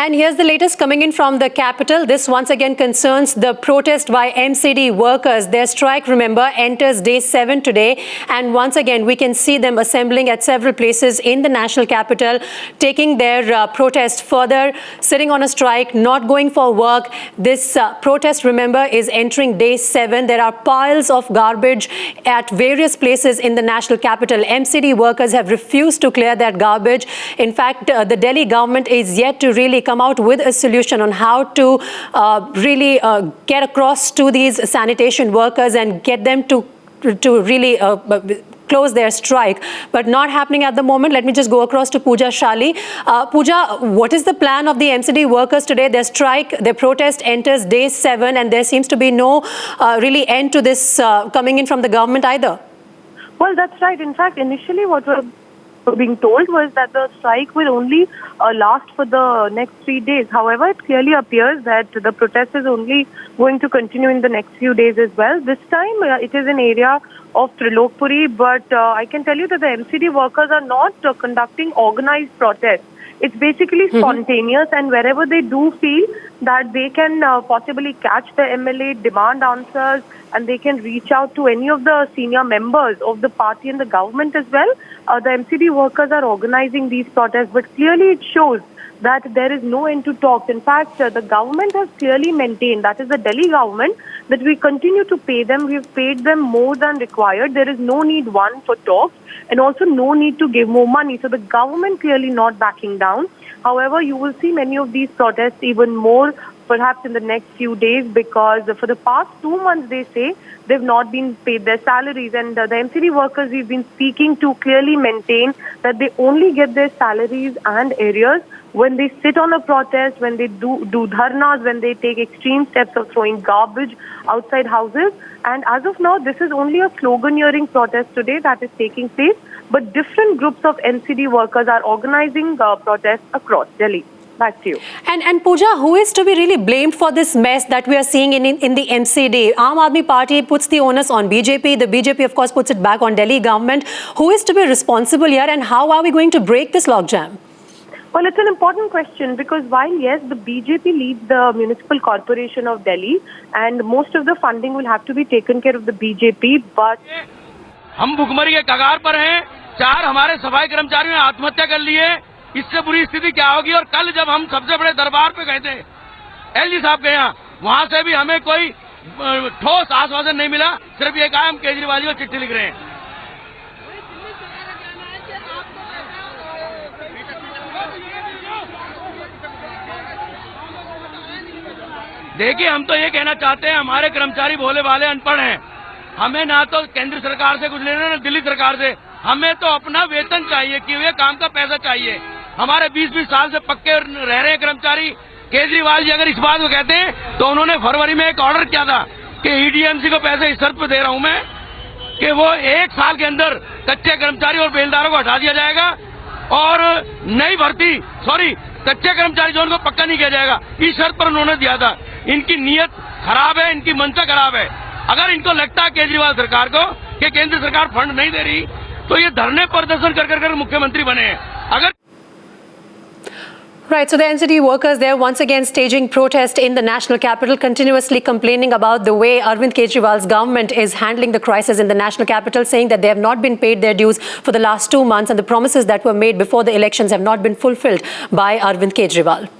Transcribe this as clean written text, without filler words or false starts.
And here's the latest coming in from the capital. This once again concerns the protest by MCD workers. Their strike, remember, enters day 7 today. And once again, we can see them assembling at several places in the national capital, taking their protest further, sitting on a strike, not going for work. This protest, remember, is entering day 7. There are piles of garbage at various places in the national capital. MCD workers have refused to clear that garbage. In fact, the Delhi government is yet to really come out with a solution on how to really get across to these sanitation workers and get them to really close their strike, but not happening at the moment. Let me just go across to Pooja Shali. Pooja, what is the plan of the MCD workers today? Their strike, their protest enters day 7, and there seems to be no really end to this coming in from the government either. Well, that's right. In fact, initially what we're being told was that the strike will only last for the next 3 days. However, it clearly appears that the protest is only going to continue in the next few days as well. This time it is an area of Trilokpuri, but I can tell you that the MCD workers are not conducting organized protests. It's basically spontaneous, and wherever they do feel that they can possibly catch the MLA, demand answers, and they can reach out to any of the senior members of the party and the government as well, the MCD workers are organizing these protests. But clearly it shows that there is no end to talks. In fact, the government has clearly maintained, that is the Delhi government, that we continue to pay them. We've paid them more than required. There is no need, one, for talks, and also no need to give more money. So the government clearly not backing down. However, you will see many of these protests even more perhaps in the next few days, because for the past 2 months, they say, they've not been paid their salaries. And the MCD workers we've been speaking to clearly maintain that they only get their salaries and arrears when they sit on a protest, when they do dharnas, when they take extreme steps of throwing garbage outside houses. And as of now, this is only a sloganeering protest today that is taking place. But different groups of MCD workers are organizing protests across Delhi. Back to you. And Pooja, who is to be really blamed for this mess that we are seeing in the MCD? Aam Aadmi Party puts the onus on BJP. The BJP, of course, puts it back on Delhi government. Who is to be responsible here, and how are we going to break this logjam? Well, it's an important question, because while, yes, the BJP leads the Municipal Corporation of Delhi and most of the funding will have to be taken care of the BJP, but... हम भुखमरी के कगार पर हैं। 4 हमारे सफाई कर्मचारियों ने आत्महत्या कर ली है। इससे बुरी स्थिति क्या होगी? और कल जब हम सबसे बड़े दरबार पे गए थे, एलजी साहब के यहाँ, वहाँ से भी हमें कोई ठोस आश्वासन नहीं मिला। सिर्फ ये कहा हम केजरीवाल जी को चिट्ठी लिख रहे हैं। देखिए, हम तो ये कहना चाहते हैं, हमारे कर्मचारी भोले भाले अनपढ़ हैं। हमें ना तो केंद्र सरकार से कुछ लेना, ना दिल्ली सरकार से। हमें तो अपना वेतन चाहिए, किए हुए काम का पैसा चाहिए। हमारे 20-20 साल से पक्के रह रहे हैं कर्मचारी। केजरीवाल जी अगर इस बात को कहते हैं, तो उन्होंने फरवरी में एक ऑर्डर किया था कि ईडीएमसी को पैसे इस शर्त पर दे रहा हूं मैं कि वो 1 साल के अंदर कच्चे कर्मचारी और बेलदारों को हटा दिया जाएगा और नई भर्ती कच्चे कर्मचारी जो उनको पक्का नहीं किया जाएगा, इस शर्त पर उन्होंने दिया था। इनकी नीयत खराब है, इनकी मंशा खराब है। अगर इनको लगता है केजरीवाल सरकार को कि केंद्र सरकार फंड नहीं दे रही, तो ये धरने प्रदर्शन कर मुख्यमंत्री बने हैं। अगर Right, so the NCD workers there once again staging protest in the national capital, continuously complaining about the way Arvind Kejriwal's government is handling the crisis in the national capital, saying that they have not been paid their dues for the last 2 months and the promises that were made before the elections have not been fulfilled by Arvind Kejriwal.